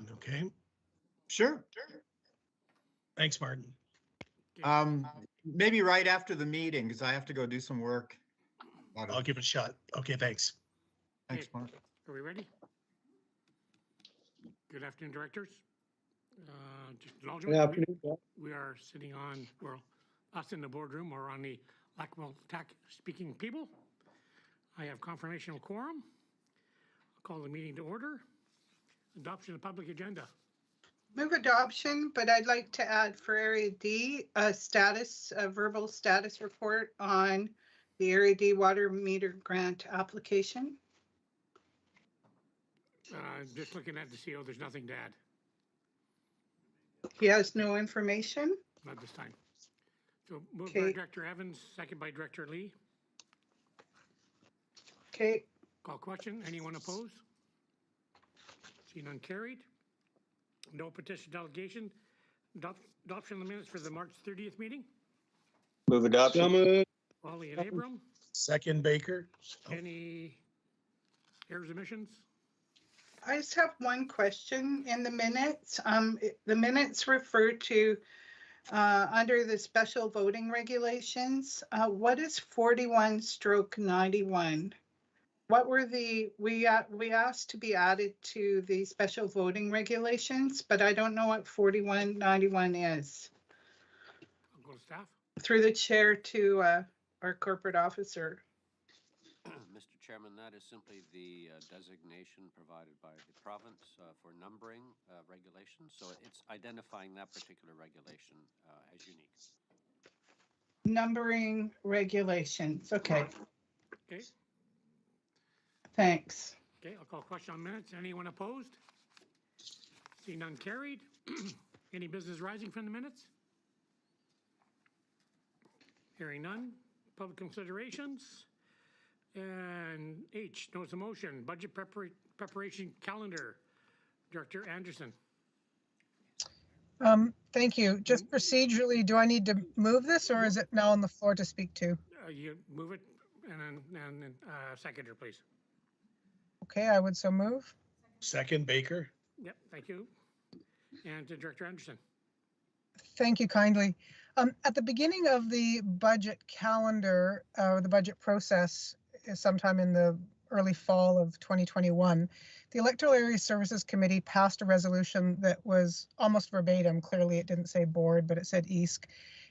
on, okay? Sure. Thanks, Martin. Maybe right after the meeting, because I have to go do some work. I'll give it a shot. Okay, thanks. Thanks, Mark. Are we ready? Good afternoon, directors. Just acknowledgement. Good afternoon. We are sitting on, well, us in the boardroom or on the Lackawanna speaking people. I have confirmation of quorum. I'll call the meeting to order. Adoption of public agenda. Move adoption, but I'd like to add for Area D, a verbal status report on the Area D water meter grant application. Just looking at the CO, there's nothing to add. He has no information. Not this time. So moved by Okay. Director Evans, second by Director Lee. Okay, Call question. Anyone opposed? See none carried. No petition delegation. Adoption of the minutes for the March 30th meeting. Move adoption. Wally and Abram. Second, Baker. Any errors, omissions? I just have one question in the minutes. The minutes refer to under the special voting regulations. What is 41/91? What were we asked to be added to the special voting regulations, but I don't know what 41/91 is. I'll go to staff. Through the chair to our corporate officer. Mr. Chairman, that is simply the designation provided by the province for numbering regulations. So it's identifying that particular regulation as unique. Numbering regulations. Okay, Okay. thanks. Okay, I'll call question on minutes. Anyone opposed? See none carried. Any business rising from the minutes? Hearing none. Public considerations. And H, notice of motion, budget preparation calendar. Director Anderson. Thank you. Just procedurally, do I need to move this or is it now on the floor to speak to? You move it and then seconder, please. Okay, I would so move. Second, Baker. Yep, thank you. And to Director Anderson. Thank you kindly. At the beginning of the budget calendar, or the budget process, sometime in the early fall of 2021, the Electoral Area Services Committee passed a resolution that was almost verbatim. Clearly, it didn't say board, but it said EASC.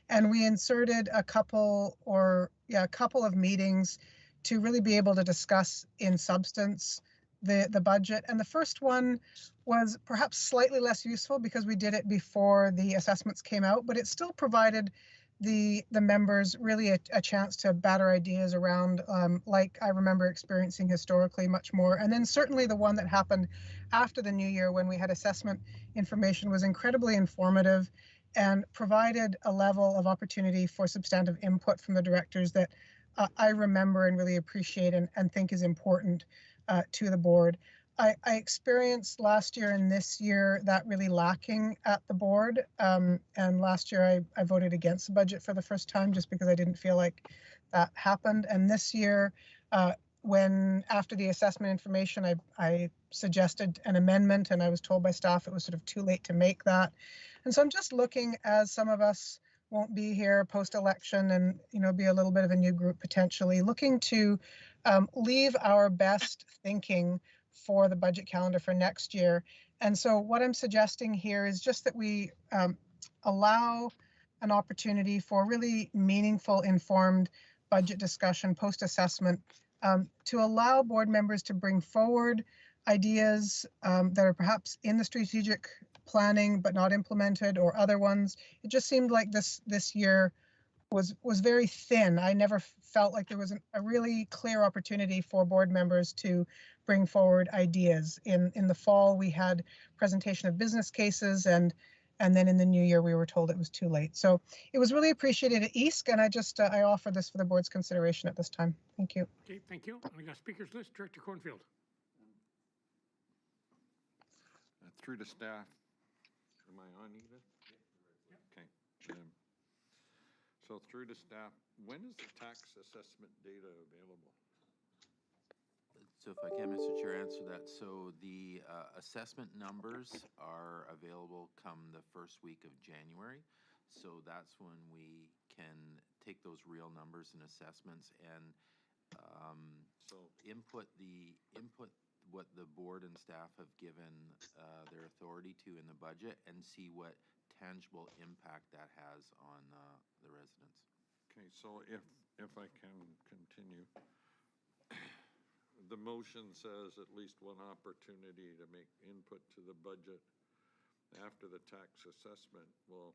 And we inserted a couple of meetings to really be able to discuss in substance the budget. And the first one was perhaps slightly less useful because we did it before the assessments came out, but it still provided the members really a chance to batter ideas around, like I remember experiencing historically much more. And then certainly the one that happened after the new year when we had assessment information was incredibly informative and provided a level of opportunity for substantive input from the directors that I remember and really appreciate and think is important to the board. I experienced last year and this year that really lacking at the board. And last year I voted against the budget for the first time just because I didn't feel like that happened. And this year, when after the assessment information, I suggested an amendment and I was told by staff it was sort of too late to make that. And so I'm just looking, as some of us won't be here post-election and be a little bit of a new group potentially, looking to leave our best thinking for the budget calendar for next year. And so what I'm suggesting here is just that we allow an opportunity for really meaningful, informed budget discussion post-assessment to allow board members to bring forward ideas that are perhaps in the strategic planning but not implemented, or other ones. It just seemed like this year was very thin. I never felt like there was a really clear opportunity for board members to bring forward ideas. In the fall, we had presentation of business cases, and then in the new year, we were told it was too late. So it was really appreciated at EASC, and I offer this for the board's consideration at this time. Thank you. Okay, thank you. We got speakers list. Director Cornfield. Through to staff. Am I on, Edith? Okay. So through to staff, when is the tax assessment data available? So if I can, Mr. Chair, answer that. So the assessment numbers are available come the first week of January. So that's when we can take those real numbers and assessments and So, input what the board and staff have given their authority to in the budget and see what tangible impact that has on the residents. okay, so if I can continue. The motion says at least one opportunity to make input to the budget after the tax assessment. Well,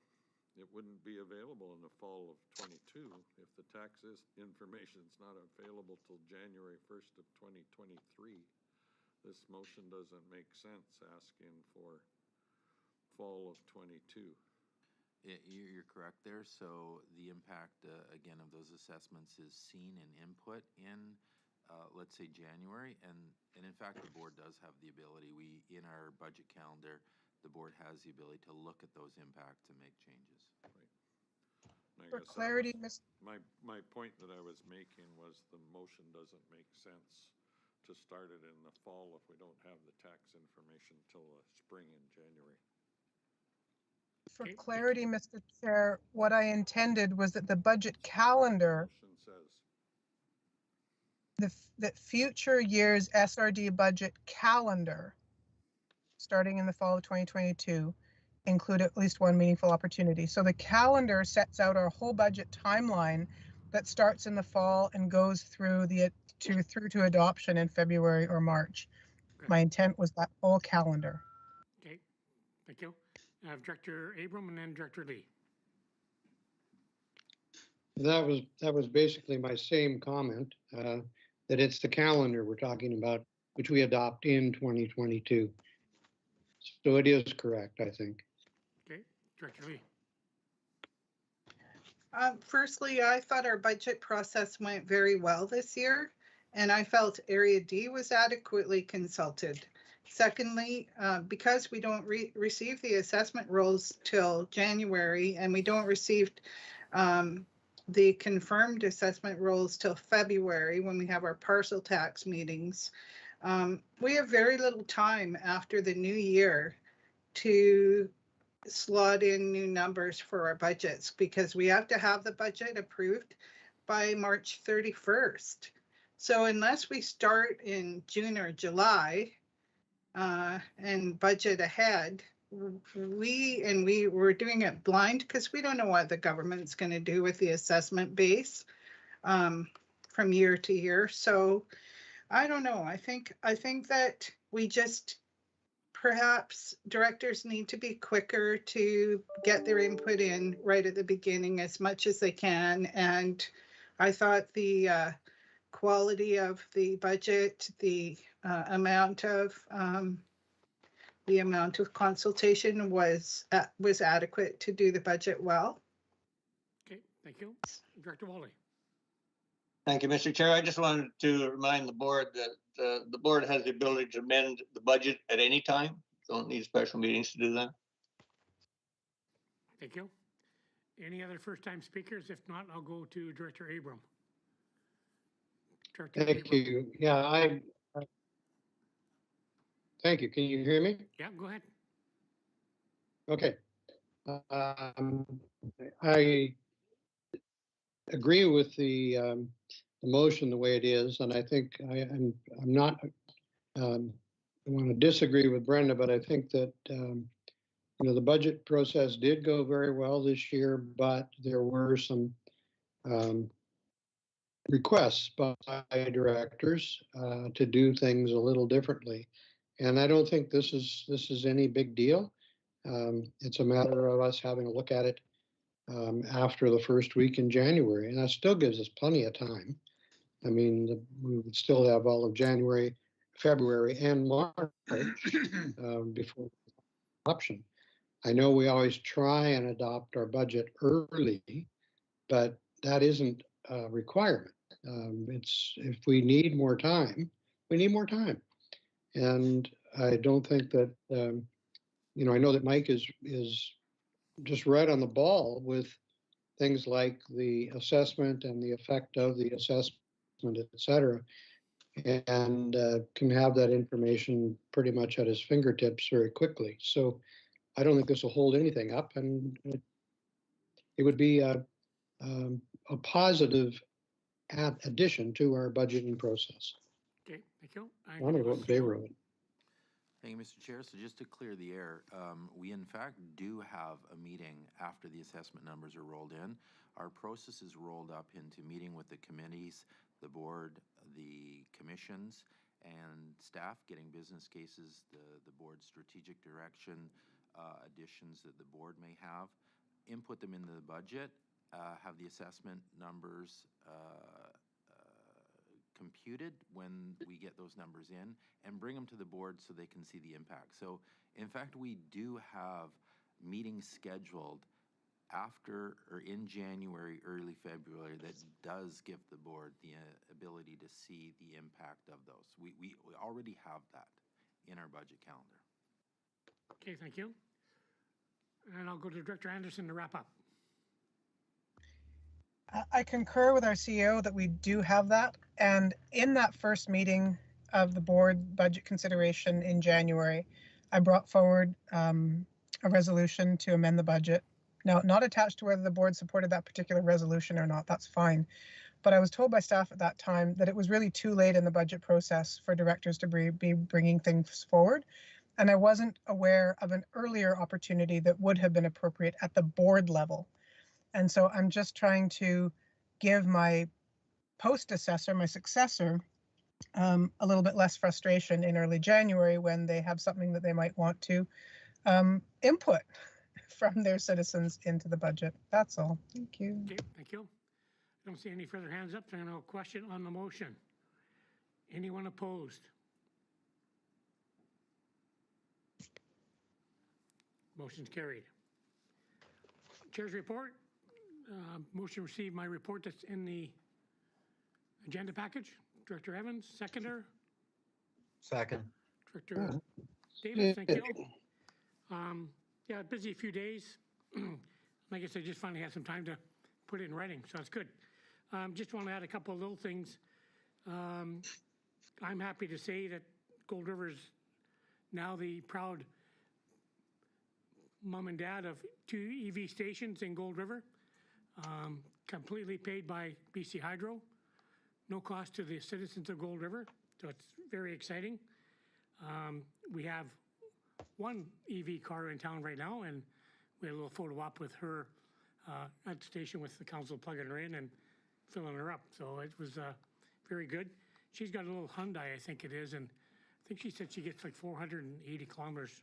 it wouldn't be available in the fall of '22 if the taxes information's not available till January 1st of 2023. This motion doesn't make sense asking for fall of '22. You're correct there. So the impact, again, of those assessments is seen in input in, let's say, January. And in fact, the board does have the ability, in our budget calendar, the board has the ability to look at those impacts and make changes. And I For guess that clarity, was- Ms. My point that I was making was the motion doesn't make sense to start it in the fall if we don't have the tax information till the spring in January. For Okay. clarity, Mr. Chair, what I intended was that the budget calendar, Motion says, that future year's SRD budget calendar, starting in the fall of 2022, include at least one meaningful opportunity. So the calendar sets out our whole budget timeline that starts in the fall and goes through to adoption in February or March. Okay. My intent was that whole calendar. Okay, thank you. I have Director Abram and then Director Lee. That was basically my same comment, that it's the calendar we're talking about, which we adopt in 2022. So it is correct, I think. Okay, Director Lee. Firstly, I thought our budget process went very well this year, and I felt Area D was adequately consulted. Secondly, because we don't receive the assessment rolls till January, and we don't receive the confirmed assessment rolls till February when we have our parcel tax meetings, we have very little time after the new year to slot in new numbers for our budgets, because we have to have the budget approved by March 31st. So unless we start in June or July and budget ahead, we're doing it blind because we don't know what the government's going to do with the assessment base from year to year. So I don't know. I think that we just, perhaps directors need to be quicker to get their input in right at the beginning as much as they can. And I thought the quality of the budget, the amount of consultation was adequate to do the budget well. Okay, thank you. Director Wally. Thank you, Mr. Chair. I just wanted to remind the board that the board has the ability to amend the budget at any time. Don't need special meetings to do that. Thank you. Any other first-time speakers? If not, I'll go to Director Abram. Director Thank Abram. you. Yeah, thank you. Can you hear me? Yeah, go ahead. Okay. I agree with the motion the way it is, and I think I'm not. I want to disagree with Brenda, but I think that the budget process did go very well this year, but there were some requests by directors to do things a little differently, and I don't think this is any big deal. It's a matter of us having a look at it after the first week in January, and that still gives us plenty of time. I mean, we would still have all of January, February, and March before adoption. I know we always try and adopt our budget early, but that isn't a requirement. It's if we need more time, we need more time. And I don't think that, I know that Mike is just right on the ball with things like the assessment and the effect of the assessment, et cetera. and can have that information pretty much at his fingertips very quickly. So I don't think this will hold anything up, and it would be a positive addition to our budgeting process. Okay, thank you. I want to vote in favor of it. Thank you, Mr. Chair. So just to clear the air, we in fact do have a meeting after the assessment numbers are rolled in. Our process is rolled up into meeting with the committees, the board, the commissions, and staff, getting business cases, the board's strategic direction, additions that the board may have, input them into the budget, have the assessment numbers computed when we get those numbers in, and bring them to the board so they can see the impact. So in fact, we do have meetings scheduled after or in January, early February, that does give the board the ability to see the impact of those. We already have that in our budget calendar. Okay, thank you. And I'll go to Director Anderson to wrap up. I concur with our CEO that we do have that. And in that first meeting of the board budget consideration in January, I brought forward a resolution to amend the budget. Now, not attached to whether the board supported that particular resolution or not, that's fine. But I was told by staff at that time that it was really too late in the budget process for directors to be bringing things forward. And I wasn't aware of an earlier opportunity that would have been appropriate at the board level. And so I'm just trying to give my post-assessor, my successor, a little bit less frustration in early January when they have something that they might want to input from their citizens into the budget. That's all. Thank you. Okay, thank you. I don't see any further hands up. So no question on the motion. Anyone opposed? Motion's carried. Chair's report. Motion received my report that's in the agenda package. Director Evans, seconder. Second. Director Davis, thank you. Yeah, busy few days. Like I said, just finally had some time to put it in writing, so that's good. Just want to add a couple of little things. I'm happy to say that Gold River is now the proud mom and dad of 2 EV stations in Gold River, completely paid by BC Hydro, no cost to the citizens of Gold River, so it's very exciting. We have 1 EV car in town right now, and we had a little photo op with her at the station with the council plugging her in and filling her up, so it was very good. She's got a little Hyundai, I think it is, and I think she said she gets like 480 kilometers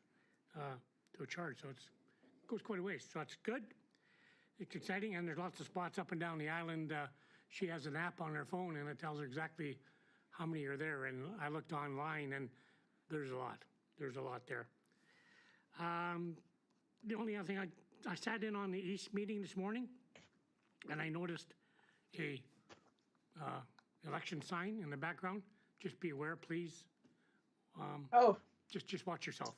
to a charge, so it goes quite a ways, so that's good. It's exciting, and there's lots of spots up and down the island. She has an app on her phone, and it tells her exactly how many are there, and I looked online, and there's a lot. There's a lot there. The only other thing, I sat in on the East meeting this morning, and I noticed a election sign in the background. Just be aware, please. Oh, Just watch yourself.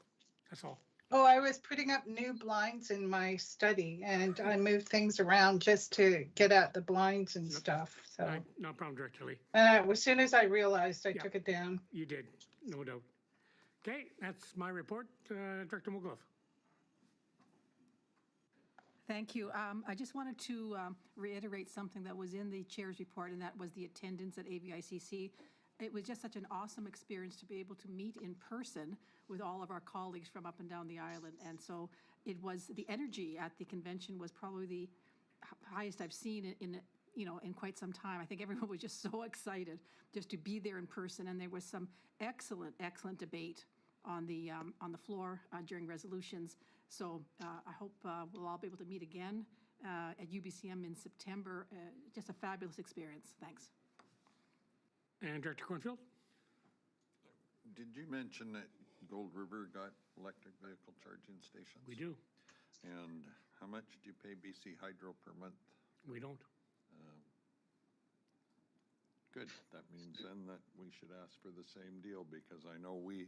That's all. oh, I was putting up new blinds in my study and I moved things around just to get at the blinds and stuff. So No problem, Director Lee. as soon as I realized, I Yeah. took it down. You did, no doubt. Okay, that's my report. Director McGlough. Thank you. I just wanted to reiterate something that was in the chair's report, and that was the attendance at AVICC. It was just such an awesome experience to be able to meet in person with all of our colleagues from up and down the island. And so it was, the energy at the convention was probably the highest I've seen in quite some time. I think everyone was just so excited just to be there in person, and there was some excellent debate on the floor during resolutions. So I hope we'll all be able to meet again at UBCM in September. Just a fabulous experience. Thanks. And Director Cornfield? Did you mention that Gold River got electric vehicle charging stations? We do. And how much do you pay BC Hydro per month? We don't. Good. That means then that we should ask for the same deal, because I know we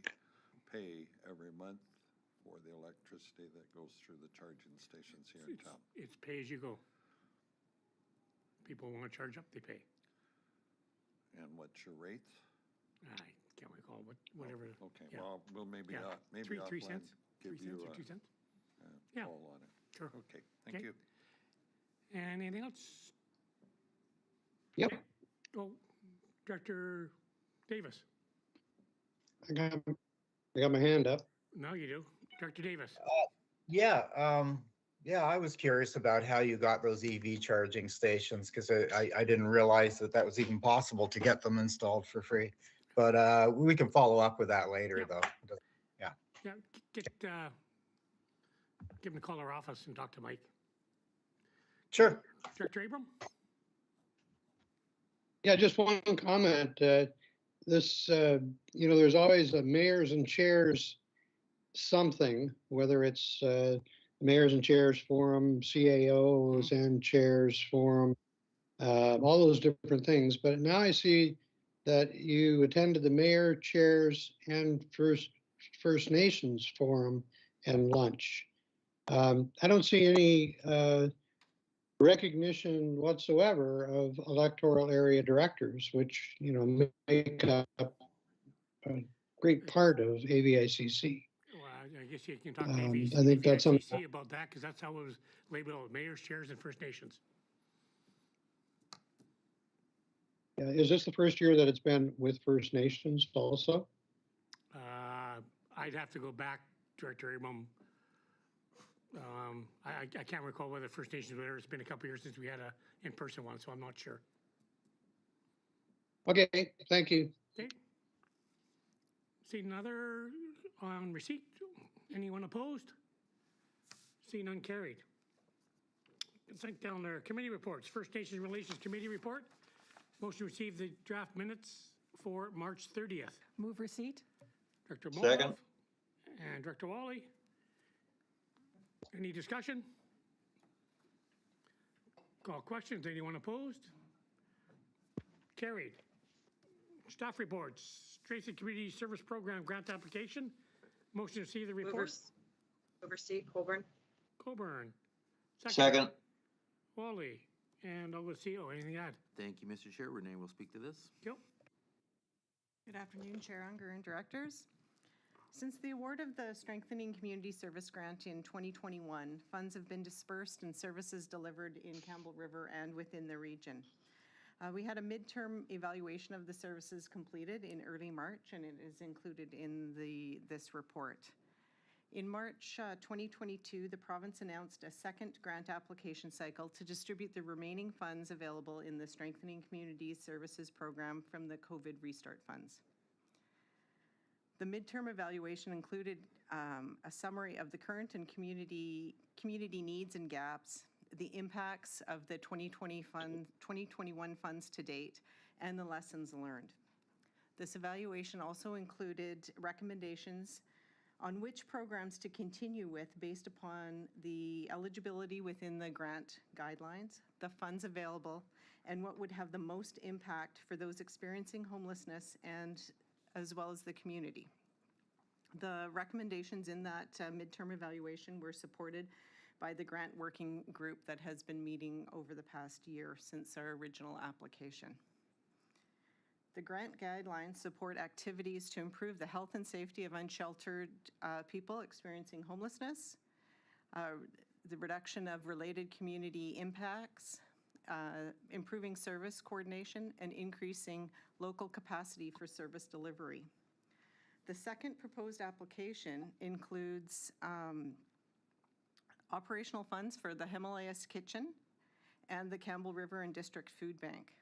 pay every month for the electricity that goes through the charging stations here in town. It's pay as you go. People want to charge up, they pay. And what's your rate? I can't recall whatever. Okay, yeah. well, we'll maybe, Yeah. maybe Three offline cents? give 3 you cents or 2 a cents? Yeah. call on it. Sure. Okay, thank Okay. you. And anything else? Yep, Oh, Director Davis. I got my hand up. Now you do. Director Davis. Yeah, yeah, I was curious about how you got those EV charging stations because I didn't realize that that was even possible to get them installed for free. But we can follow up with that later, Yep. though. Yeah, give him a call our office and talk to Mike. Sure. Director Abram? Yeah, just one comment. This, there's always a mayors and chairs something, whether it's mayors and chairs forum, CAOs and chairs forum, all those different things. But now I see that you attended the mayor, chairs, and First Nations forum and lunch. I don't see any recognition whatsoever of electoral area directors, which, make up a great part of AVICC. Well, I guess you can talk to I think that's something. AVICC about that, because that's how it was labeled, mayors, chairs, and First Nations. Yeah, is this the first year that it's been with First Nations also? I'd have to go back, Director Abram. I can't recall whether First Nations was there. It's been a couple years since we had a in-person one, so I'm not sure. Okay, thank you. Okay. See another on receipt. Anyone opposed? See none carried. Consent calendar, committee reports. First Nations Relations Committee report. Motion to receive the draft minutes for March 30th. Move receipt? Director Second. Molov and Director Wally. Any discussion? Call questions. Anyone opposed? Carried. Staff reports. Tracy Community Service Program grant application. Motion to receive the report. Oversee Colburn. Coburn. Second. Wally. And I'll go CEO. Anything to add? Thank you, Mr. Chair. Renee will speak to this. Yep. Good afternoon, Chair Unger and directors. Since the award of the Strengthening Community Service Grant in 2021, funds have been dispersed and services delivered in Campbell River and within the region. We had a midterm evaluation of the services completed in early March, and it is included in this report. In March 2022, the province announced a second grant application cycle to distribute the remaining funds available in the Strengthening Community Services Program from the COVID Restart Funds. The midterm evaluation included a summary of the current and community needs and gaps, the impacts of the 2021 funds to date, and the lessons learned. This evaluation also included recommendations on which programs to continue with based upon the eligibility within the grant guidelines, the funds available, and what would have the most impact for those experiencing homelessness and as well as the community. The recommendations in that midterm evaluation were supported by the grant working group that has been meeting over the past year since our original application. The grant guidelines support activities to improve the health and safety of unsheltered people experiencing homelessness, the reduction of related community impacts, improving service coordination, and increasing local capacity for service delivery. The second proposed application includes operational funds for the Himalayas Kitchen and the Campbell River and District Food Bank,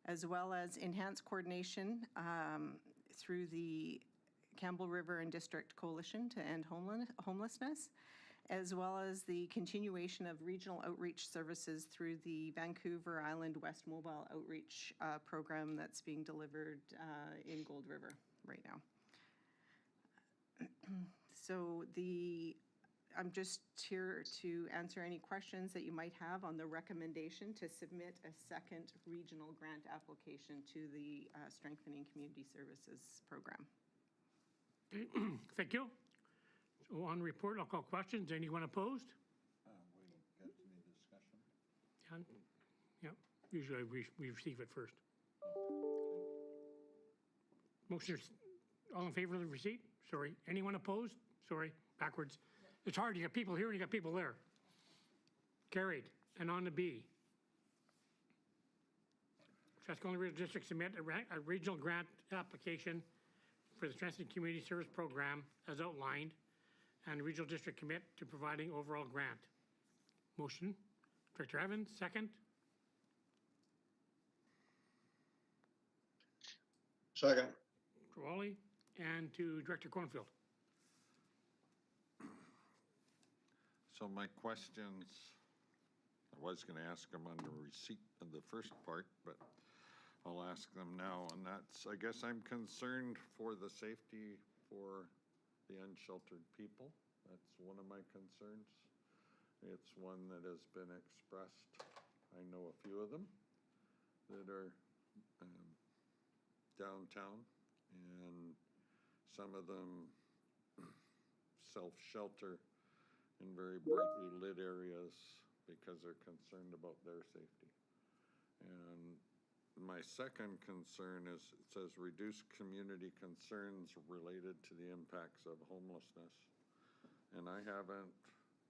as well as enhanced coordination through the Campbell River and District Coalition to End Homelessness, as well as the continuation of regional outreach services through the Vancouver Island West Mobile Outreach program that's being delivered in Gold River right now. So I'm just here to answer any questions that you might have on the recommendation to submit a second regional grant application to the Strengthening Community Services Program. Okay. Thank you. So on report, I'll call questions. Anyone opposed? We got any discussion? Yeah. Usually we receive it first. Motion, all in favor of the receipt? Sorry. Anyone opposed? Sorry, backwards. It's hard. You got people here and you got people there. Carried. And on to B. Strathcona Regional District submit a regional grant application for the Transit Community Service Program as outlined, and the regional district commit to providing overall grant. Motion, Director Evans, second. Second. Director Wally, and to Director Cornfield. So my questions, I was gonna ask them under receipt of the first part, but I'll ask them now, and that's, I guess I'm concerned for the safety for the unsheltered people. That's one of my concerns. It's one that has been expressed. I know a few of them that are downtown, and some of them self-shelter in very brightly lit areas because they're concerned about their safety. And my second concern is, it says reduce community concerns related to the impacts of homelessness. And I haven't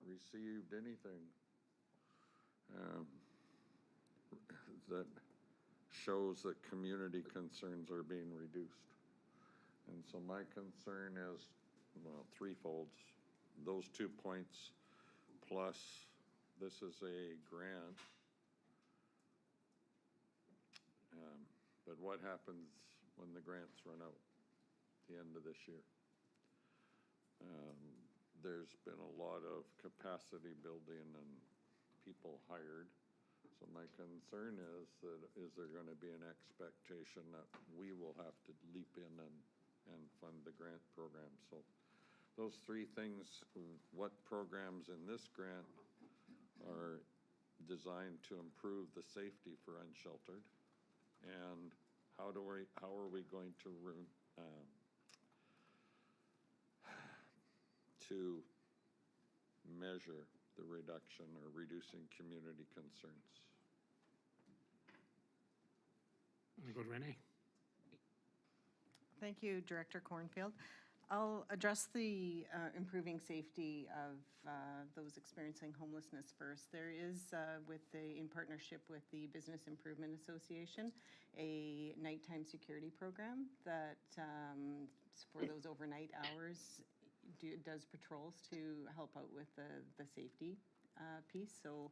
received anything that shows that community concerns are being reduced. And so my concern is, well, threefold. Those 2 points, plus this is a grant. But what happens when the grants run out at the end of this year? There's been a lot of capacity building and people hired. So my concern is that, is there going to be an expectation that we will have to leap in and fund the grant program? So those 3 things, what programs in this grant are designed to improve the safety for unsheltered? And how are we going to measure the reduction or reducing community concerns? I'm gonna go to Renee. Thank you, Director Cornfield. I'll address the improving safety of those experiencing homelessness first. There is, in partnership with the Business Improvement Association, a nighttime security program that for those overnight hours does patrols to help out with the safety piece. So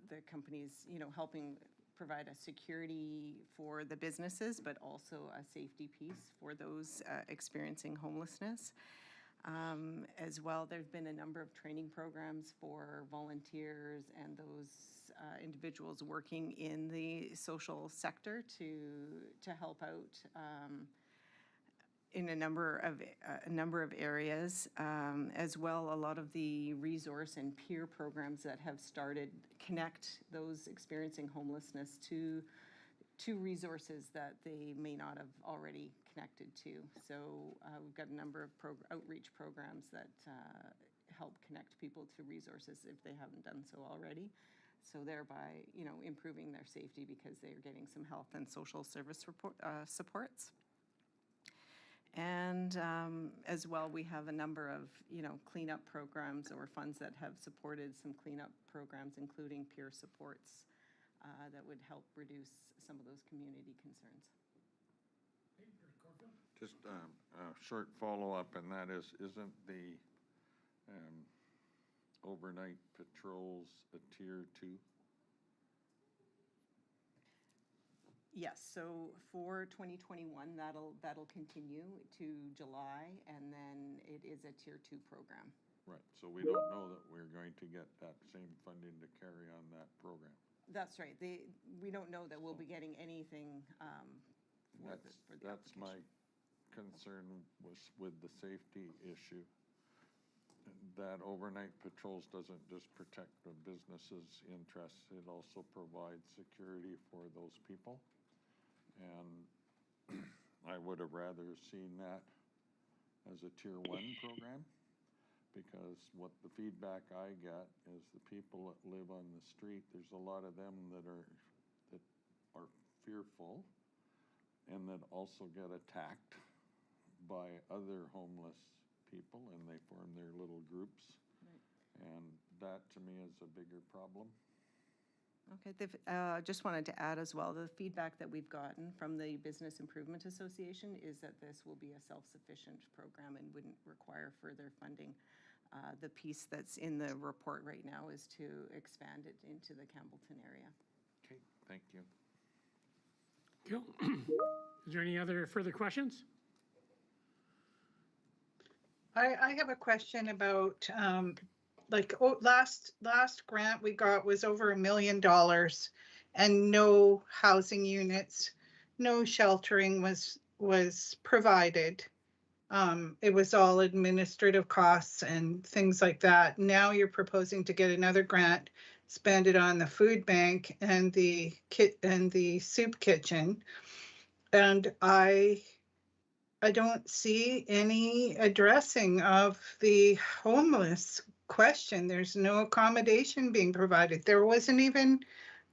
the company's, helping provide a security for the businesses, but also a safety piece for those experiencing homelessness. As well, there's been a number of training programs for volunteers and those individuals working in the social sector to help out in a number of areas. As well, a lot of the resource and peer programs that have started connect those experiencing homelessness to resources that they may not have already connected to. So we've got a number of outreach programs that help connect people to resources if they haven't done so already. So thereby, improving their safety because they are getting some health and social service supports. And as well, we have a number of, cleanup programs or funds that have supported some cleanup programs, including peer supports that would help reduce some of those community concerns. Just a short follow-up, and that is, isn't the overnight patrols a tier 2? Yes, so for 2021, that'll continue to July, and then it is a tier 2 program. Right, so we don't know that we're going to get that same funding to carry on that program. That's right. We don't know that we'll be getting anything for the That's my application. concern was with the safety issue. That overnight patrols doesn't just protect the business's interests, it also provides security for those people. And I would have rather seen that as a tier 1 program, because what the feedback I get is the people that live on the street, there's a lot of them that are fearful, and that also get attacked by other homeless people, and they form their little groups. And that, to me, is a bigger problem. Okay, just wanted to add as well, the feedback that we've gotten from the Business Improvement Association is that this will be a self-sufficient program and wouldn't require further funding. The piece that's in the report right now is to expand it into the Campbellton area. Okay, thank you. Cool. Is there any other further questions? I have a question about, last grant we got was over $1 million and no housing units, no sheltering was provided. It was all administrative costs and things like that. Now you're proposing to get another grant, spend it on the food bank and the soup kitchen. And I don't see any addressing of the homeless question. There's no accommodation being provided. There wasn't even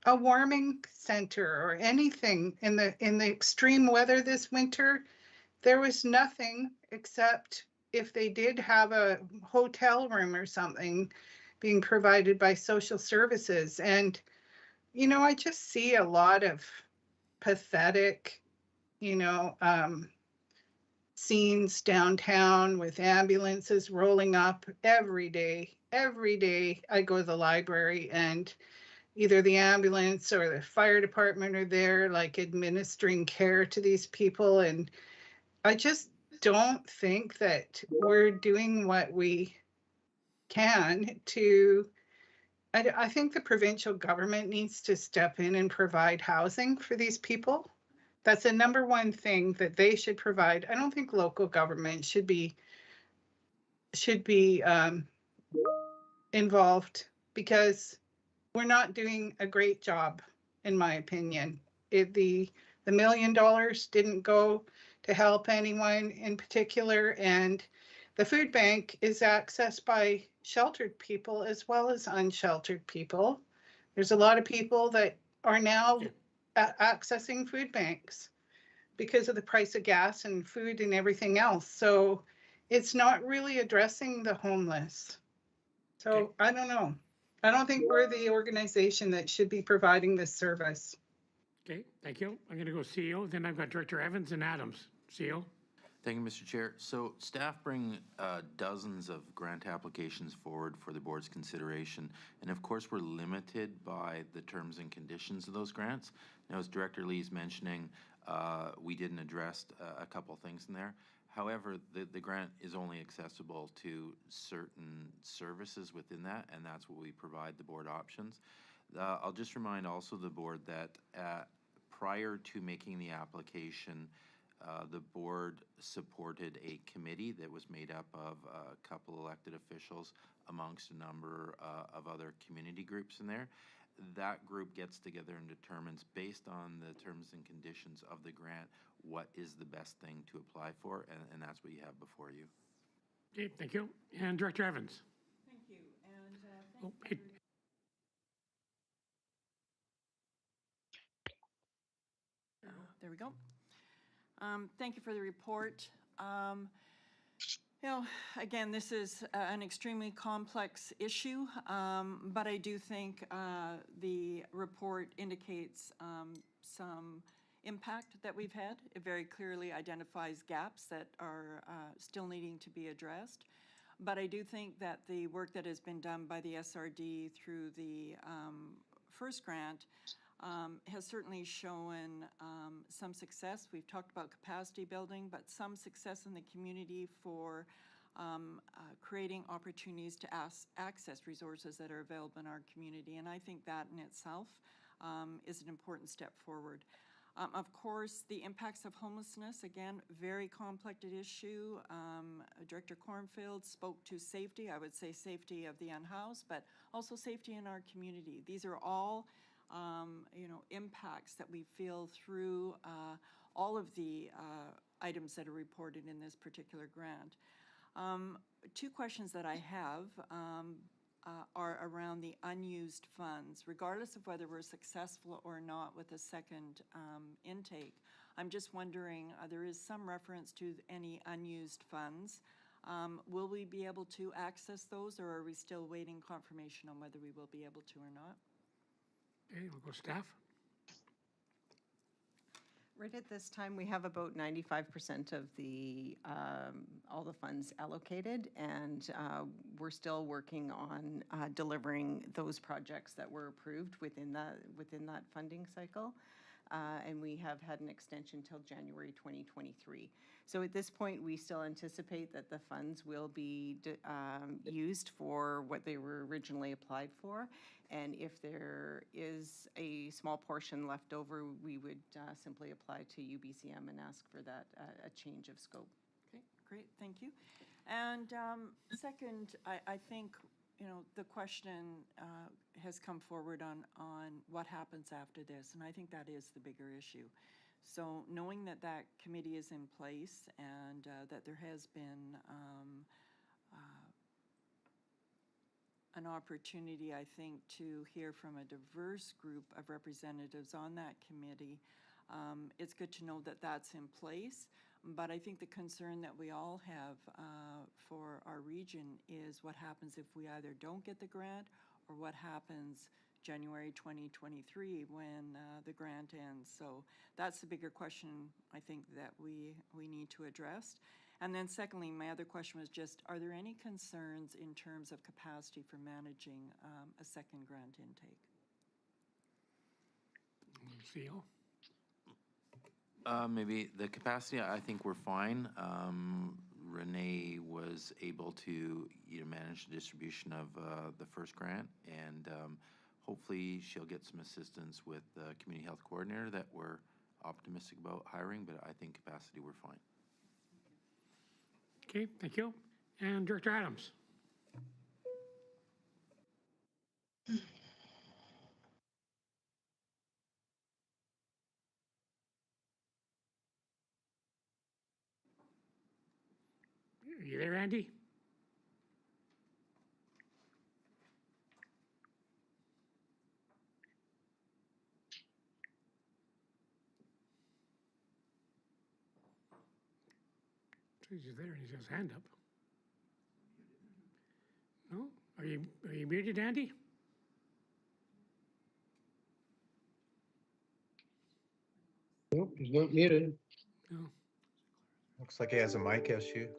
a warming center or anything in the extreme weather this winter. There was nothing except if they did have a hotel room or something being provided by social services. And, I just see a lot of pathetic, scenes downtown with ambulances rolling up every day. Every day I go to the library and either the ambulance or the fire department are there, like administering care to these people. And I just don't think that we're doing what we can to, I think the provincial government needs to step in and provide housing for these people. That's the number one thing that they should provide. I don't think local government should be involved because we're not doing a great job, in my opinion. The $1 million didn't go to help anyone in particular, and the food bank is accessed by sheltered people as well as unsheltered people. There's a lot of people that are now accessing food banks because of the price of gas and food and everything else. So it's not really addressing the homeless. So I don't know. I don't think we're the organization that should be providing this service. Okay, thank you. I'm going to go CEO, then I've got Director Evans and Adams. CEO. Thank you, Mr. Chair. So staff bring dozens of grant applications forward for the board's consideration. And of course, we're limited by the terms and conditions of those grants. Now, as Director Lee's mentioning, we didn't address a couple things in there. However, the grant is only accessible to certain services within that, and that's what we provide the board options. I'll just remind also the board that prior to making the application, the board supported a committee that was made up of a couple elected officials amongst a number of other community groups in there. That group gets together and determines, based on the terms and conditions of the grant, what is the best thing to apply for, and that's what you have before you. Okay, thank you. And Director Evans. Thank you. And thank you. There we go. Thank you for the report. Again, this is an extremely complex issue, but I do think the report indicates some impact that we've had. It very clearly identifies gaps that are still needing to be addressed. But I do think that the work that has been done by the SRD through the first grant has certainly shown some success. We've talked about capacity building, but some success in the community for creating opportunities to access resources that are available in our community. And I think that in itself is an important step forward. Of course, the impacts of homelessness, again, very complex issue. Director Cornfield spoke to safety. I would say safety of the unhoused, but also safety in our community. These are all impacts that we feel through all of the items that are reported in this particular grant. Two questions that I have are around the unused funds. Regardless of whether we're successful or not with a second intake, I'm just wondering, there is some reference to any unused funds. Will we be able to access those, or are we still waiting confirmation on whether we will be able to or not? Okay, we'll go staff. Right at this time, we have about 95% of the, all the funds allocated, and we're still working on delivering those projects that were approved within that funding cycle. And we have had an extension till January 2023. So at this point, we still anticipate that the funds will be used for what they were originally applied for. And if there is a small portion left over, we would simply apply to UBCM and ask for that, a change of scope. Okay, great, thank you. And second, I think, you know, the question has come forward on what happens after this, and I think that is the bigger issue. So knowing that that committee is in place and that there has been an opportunity, I think, to hear from a diverse group of representatives on that committee, it's good to know that that's in place. But I think the concern that we all have for our region is what happens if we either don't get the grant, or what happens January 2023 when the grant ends. So that's the bigger question I think that we need to address. And then secondly, my other question was just, are there any concerns in terms of capacity for managing a second grant intake? CEO? Maybe the capacity, I think we're fine. Renee was able to manage the distribution of the first grant, and hopefully she'll get some assistance with the community health coordinator that we're optimistic about hiring, but I think capacity, we're fine. Okay, thank you. And Director Adams? Are you there, Andy? He's there and he's got his hand up. No? Are you muted, Andy? Nope, he's not muted. No. Looks like he has a mic issue.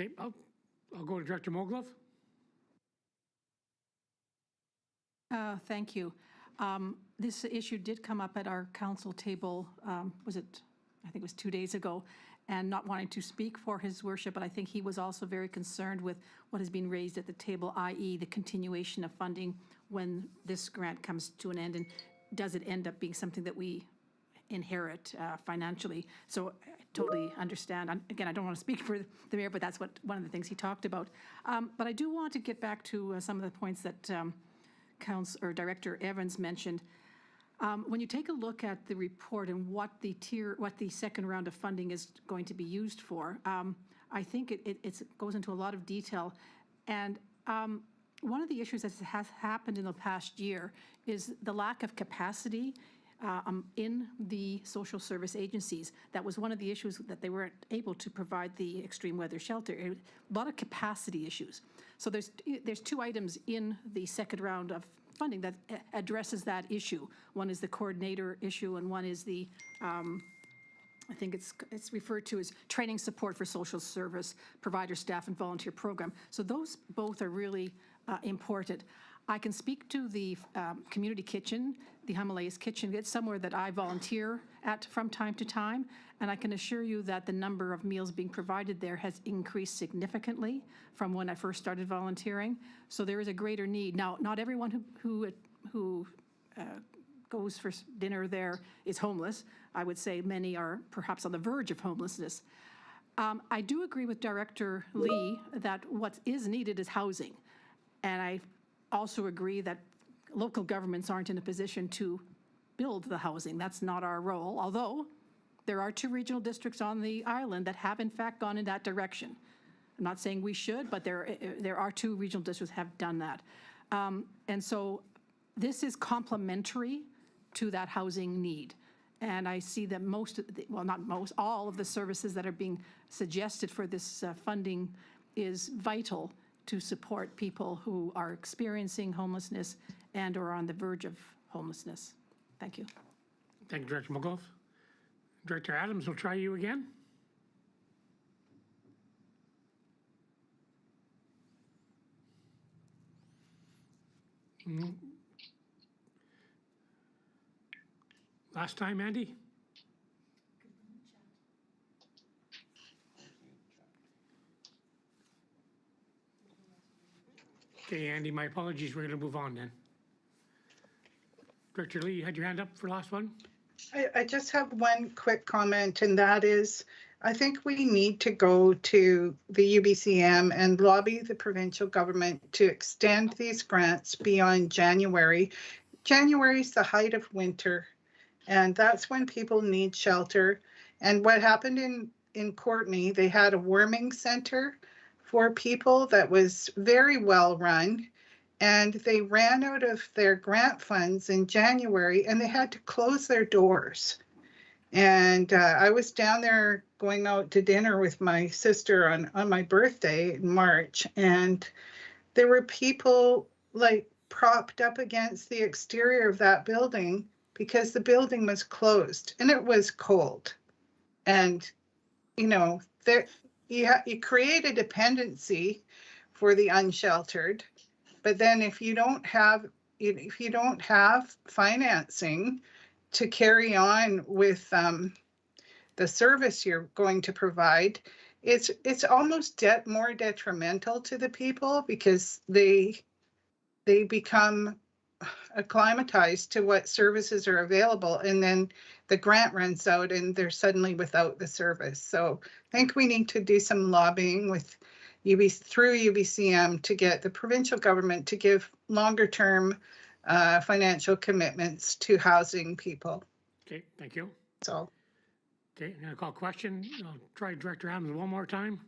Okay, I'll go to Director Moglove. Thank you. This issue did come up at our council table, I think it was 2 days ago, and not wanting to speak for his worship, but I think he was also very concerned with what has been raised at the table, i.e. the continuation of funding when this grant comes to an end, and does it end up being something that we inherit financially? So I totally understand. Again, I don't want to speak for the mayor, but that's one of the things he talked about. But I do want to get back to some of the points that Director Evans mentioned. When you take a look at the report and what the second round of funding is going to be used for, I think it goes into a lot of detail. And one of the issues that has happened in the past year is the lack of capacity in the social service agencies. That was one of the issues, that they weren't able to provide the extreme weather shelter. A lot of capacity issues. So there's two items in the second round of funding that addresses that issue. One is the coordinator issue, and one is the, I think it's referred to as training support for social service provider, staff, and volunteer program. So those both are really important. I can speak to the community kitchen, the Himalayas Kitchen. It's somewhere that I volunteer at from time to time, and I can assure you that the number of meals being provided there has increased significantly from when I first started volunteering. So there is a greater need. Now, not everyone who goes for dinner there is homeless. I would say many are perhaps on the verge of homelessness. I do agree with Director Lee that what is needed is housing. And I also agree that local governments aren't in a position to build the housing. That's not our role, although there are 2 regional districts on the island that have in fact gone in that direction. I'm not saying we should, but there are 2 regional districts have done that. And so this is complementary to that housing need. And I see that most, well, not most, all of the services that are being suggested for this funding is vital to support people who are experiencing homelessness and or on the verge of homelessness. Thank you. Thank you, Director McGough. Director Adams, we'll try you again. Last time, Andy? Okay, Andy, my apologies. We're going to move on then. Director Lee, you had your hand up for last one? I just have one quick comment, and that is, I think we need to go to the UBCM and lobby the provincial government to extend these grants beyond January. January is the height of winter, and that's when people need shelter. And what happened in Courtenay, they had a warming center for people that was very well run. And they ran out of their grant funds in January and they had to close their doors. And I was down there going out to dinner with my sister on my birthday in March. And there were people like propped up against the exterior of that building because the building was closed and it was cold. And, you know, there you create a dependency for the unsheltered. But then if you don't have financing to carry on with the service you're going to provide, it's almost more detrimental to the people because they become acclimatized to what services are available, and then the grant runs out and they're suddenly without the service. So I think we need to do some lobbying with through UBCM to get the provincial government to give longer term financial commitments to housing people. Okay, thank you. So. Okay, I'm going to call question. I'll try Director Adams one more time.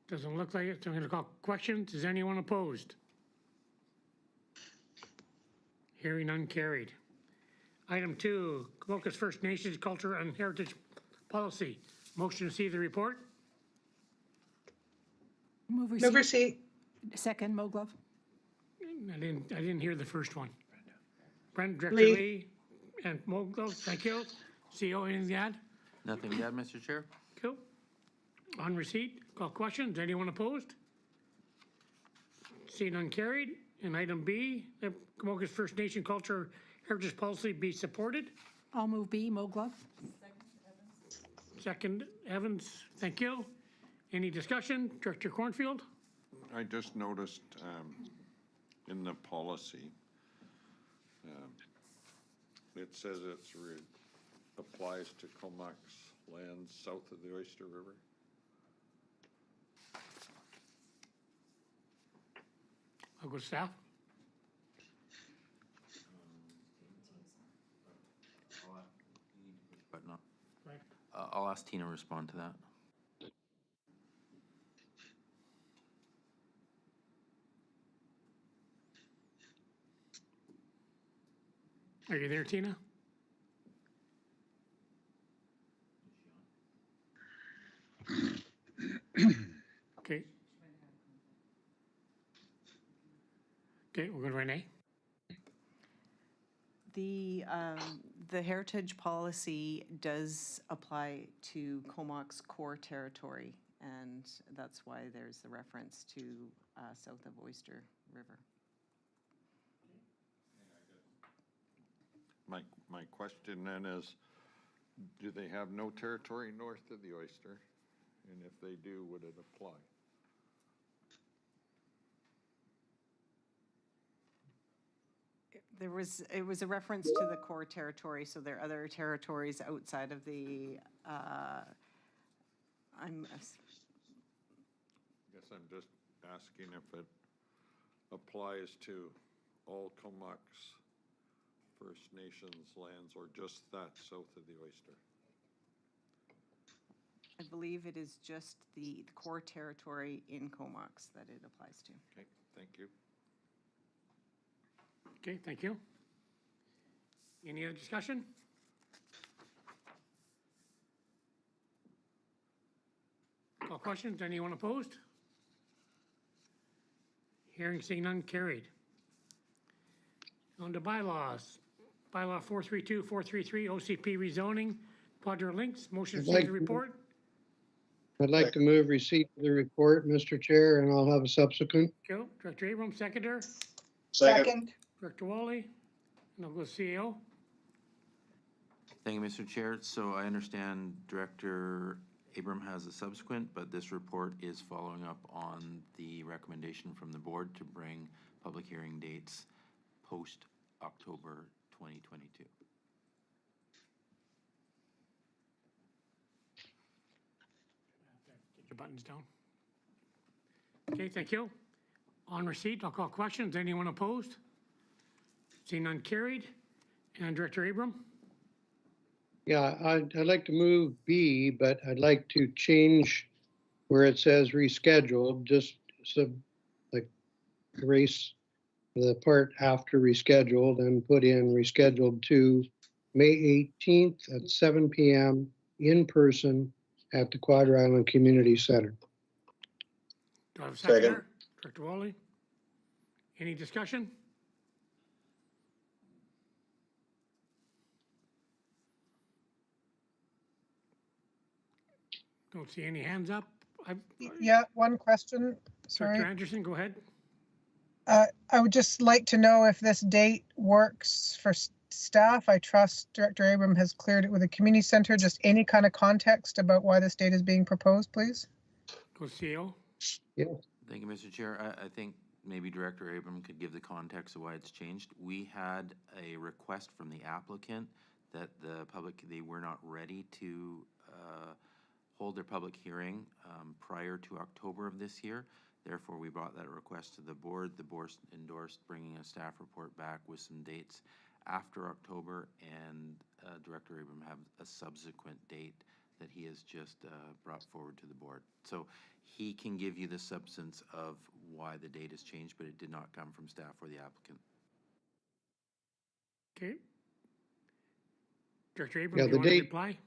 Doesn't look like it, so I'm going to call questions. Is anyone opposed? Hearing none, carried. Item 2, Comokas First Nations Culture and Heritage Policy. Motion to see the report. Move Move receipt. Second, Moglove. I didn't hear the first one. Director Lee. Lee and Moglove, thank you. CO, anything to add? Nothing to add, Mr. Chair? Cool. On receipt, call questions. Anyone opposed? Seeing none, carried. And item B, the Comokas First Nation Culture Heritage Policy be supported. I'll move B, Moglove. Second, Evans, thank you. Any discussion? Director Cornfield? I just noticed in the policy, it says applies to Comox lands south of the Oyster River. I'll go to staff. But no. I'll ask Tina to respond to that. Are you there, Tina? Okay. Okay, we're going to Renee. The heritage policy does apply to Comox core territory, and that's why there's the reference to south of Oyster River. My question then is, do they have no territory north of the Oyster? And if they do, would it apply? It was a reference to the core territory, so there are other territories outside of the, I guess I'm just asking if it applies to all Comox First Nations lands or just that south of the Oyster. I believe it is just the core territory in Comox that it applies to. Okay. Thank you. Okay, thank you. Any other discussion? Call questions, anyone opposed? Hearing seeing none, carried. On to bylaws. Bylaw 432, 433, OCP rezoning, Quadra Links, motion I'd to like the report. I'd like to move receipt of the report, Mr. Chair, and I'll have a subsequent. Joe, Director Abram, seconder, Second. Director Wally, and I'll go CEO. Thank you, Mr. Chair. So I understand Director Abram has a subsequent, but this report is following up on the recommendation from the board to bring public hearing dates post-October 2022. Get your buttons down. Okay, thank you. On receipt, I'll call questions. Anyone opposed? Seeing none, carried. And Director Abram? Yeah, I'd like to move B, but I'd like to change where it says rescheduled, just so like erase the part after rescheduled and put in rescheduled to May 18th at 7 p.m. in person at the Quadra Island Community Center. Do I have a seconder? Director Wally? Any discussion? Don't see any hands up. Yeah, one question, Director sorry. Anderson, go ahead. I would just like to know if this date works for staff. I trust Director Abram has cleared it with the community center. Just any kind of context about why this date is being proposed, please? Go CEO. Thank you, Mr. Chair. I think maybe Director Abram could give the context of why it's changed. We had a request from the applicant that they were not ready to hold their public hearing prior to October of this year. Therefore, we brought that request to the board. The board endorsed bringing a staff report back with some dates after October, and Director Abram have a subsequent date that he has just brought forward to the board. So he can give you the substance of why the date has changed, but it did not come from staff or the applicant. Okay. Director Abram, Yeah, do you the want to date- reply?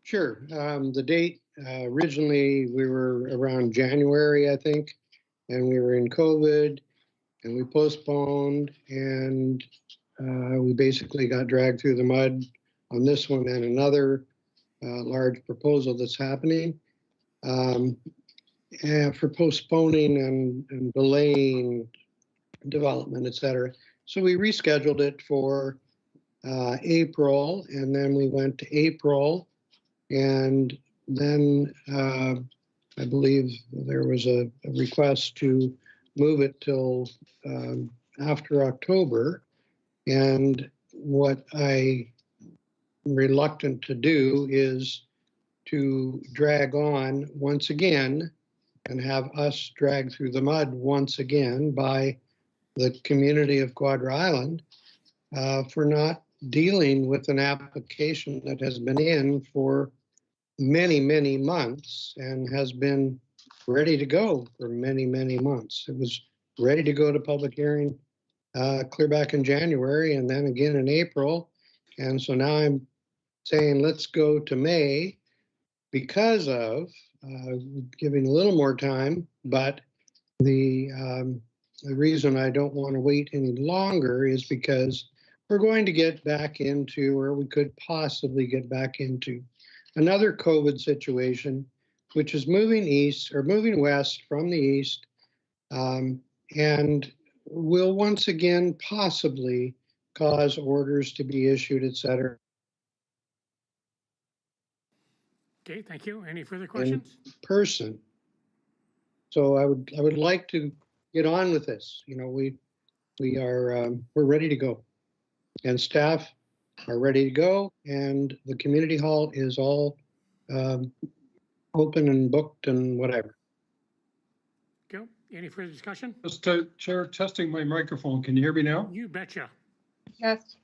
Sure. The date, originally we were around January, I think, and we were in COVID and we postponed and we basically got dragged through the mud on this one and another large proposal that's happening and for postponing and delaying development, et cetera. So we rescheduled it for April, and then we went to April. And then I believe there was a request to move it till after October. And what I'm reluctant to do is to drag on once again and have us drag through the mud once again by the community of Quadra Island for not dealing with an application that has been in for many, many months and has been ready to go for many, many months. It was ready to go to public hearing clear back in January and then again in April. And so now I'm saying let's go to May because of giving a little more time. But the reason I don't want to wait any longer is because we're going to get back into, or we could possibly get back into, another COVID situation, which is moving east or moving west from the east, and will once again possibly cause orders to be issued, et cetera. Okay, thank you. Any further questions? Person. So I would like to get on with this. You know, we're ready to go, and staff are ready to go, and the community hall is all open and booked and whatever. Okay, any further discussion? Just Chair, testing my microphone. Can you hear me now? You betcha. Yes.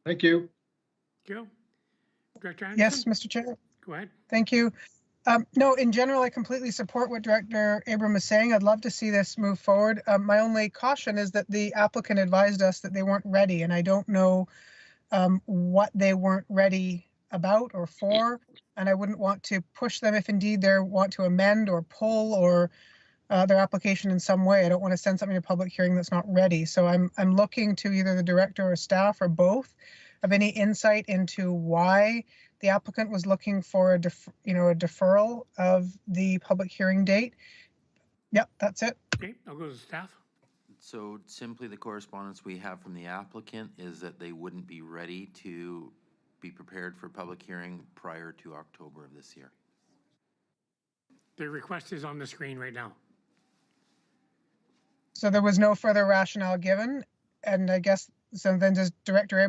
Thank you. Joe? Director Anderson? Yes, Mr. Chair. Go ahead. Thank you. No, in general, I completely support what Director Abram is saying. I'd love to see this move forward. My only caution is that the applicant advised us that they weren't ready, and I don't know what they weren't ready about or for. And I wouldn't want to push them if indeed they want to amend or pull or their application in some way. I don't want to send something to public hearing that's not ready. So I'm looking to either the director or staff or both of any insight into why the applicant was looking for a deferral of the public hearing date. Yep, that's it. Okay, I'll go to staff. So simply the correspondence we have from the applicant is that they wouldn't be ready to be prepared for public hearing prior to October of this year. The request is on the screen right now. So there was no further rationale given. And I guess, so then does Director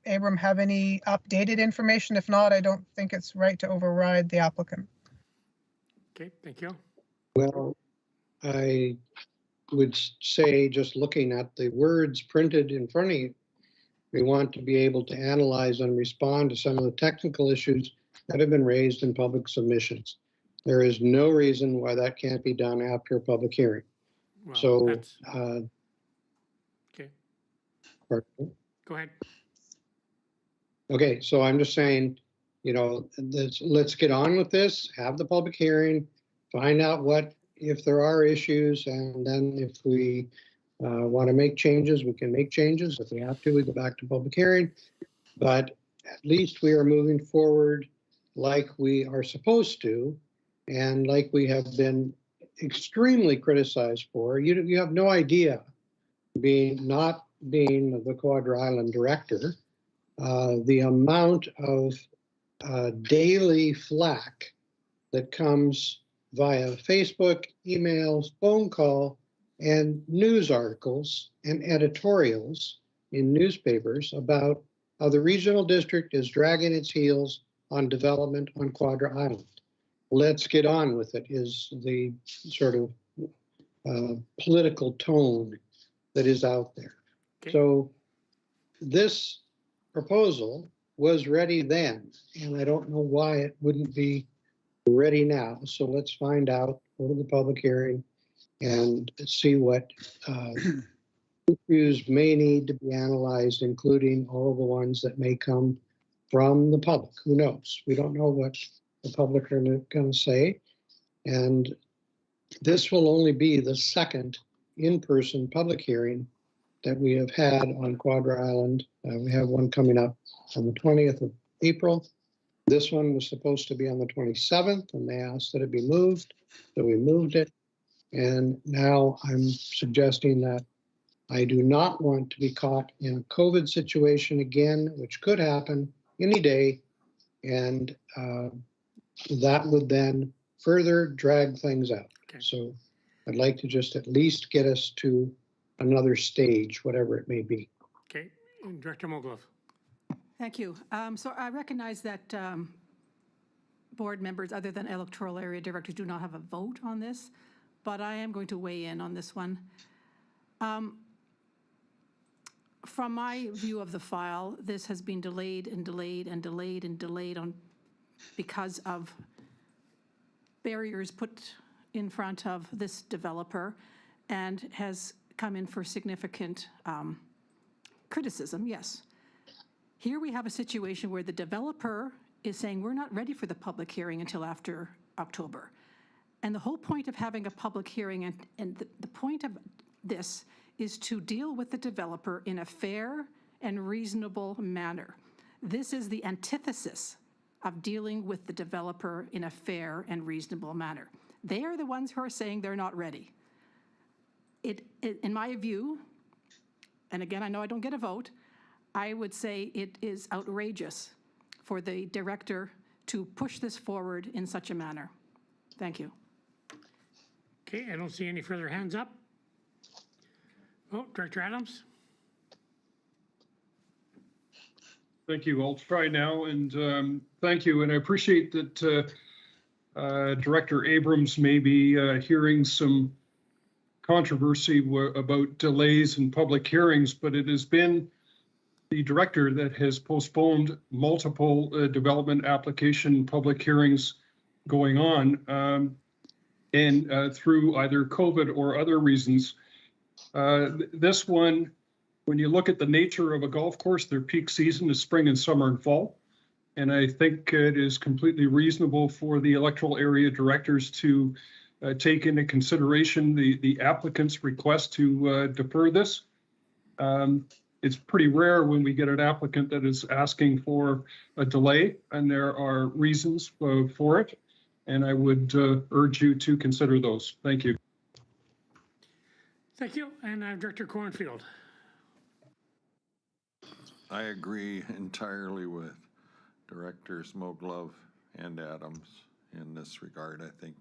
Abram have any updated information? If not, I don't think it's right to override the applicant. Okay, thank you. Well, I would say, just looking at the words printed in front of you, we want to be able to analyze and respond to some of the technical issues that have been raised in public submissions. There is no reason why that can't be done after a public hearing. Well, So, okay, pardon? go ahead. Okay, so I'm just saying, let's get on with this, have the public hearing, find out if there are issues, and then if we want to make changes, we can make changes. If we have to, we go back to public hearing. But at least we are moving forward like we are supposed to, and like we have been extremely criticized for. You have no idea, not being the Quadra Island director, the amount of daily flack that comes via Facebook, emails, phone call, and news articles and editorials in newspapers about how the regional district is dragging its heels on development on Quadra Island. Let's get on with it is the sort of political tone that is out there. Okay. So this proposal was ready then, and I don't know why it wouldn't be ready now. So let's find out, go to the public hearing and see what issues may need to be analyzed, including all the ones that may come from the public. Who knows? We don't know what the public are going to say. And this will only be the second in-person public hearing that we have had on Quadra Island. We have one coming up on the 20th of April. This one was supposed to be on the 27th, and they asked that it be moved, so we moved it. And now I'm suggesting that I do not want to be caught in a COVID situation again, which could happen any day. And that would then further drag things out. Okay. So I'd like to just at least get us to another stage, whatever it may be. Okay, and Director Moglove. Thank you. So I recognize that board members other than electoral area directors do not have a vote on this, but I am going to weigh in on this one. From my view of the file, this has been delayed and delayed and delayed and delayed because of barriers put in front of this developer, and has come in for significant criticism, yes. Here we have a situation where the developer is saying we're not ready for the public hearing until after October. And the whole point of having a public hearing and the point of this is to deal with the developer in a fair and reasonable manner. This is the antithesis of dealing with the developer in a fair and reasonable manner. They are the ones who are saying they're not ready. In my view, and again, I know I don't get a vote, I would say it is outrageous for the director to push this forward in such a manner. Thank you. Okay, I don't see any further hands up. Oh, Director Adams? Thank you. I'll try now, and thank you. And I appreciate that Director Abrams may be hearing some controversy about delays in public hearings, but it has been the director that has postponed multiple development application public hearings going on. And through either COVID or other reasons. This one, when you look at the nature of a golf course, their peak season is spring and summer and fall. And I think it is completely reasonable for the electoral area directors to take into consideration the applicant's request to defer this. It's pretty rare when we get an applicant that is asking for a delay, and there are reasons for it. And I would urge you to consider those. Thank you. Thank you. And Director Cornfield. I agree entirely with Directors Moglove and Adams in this regard. I think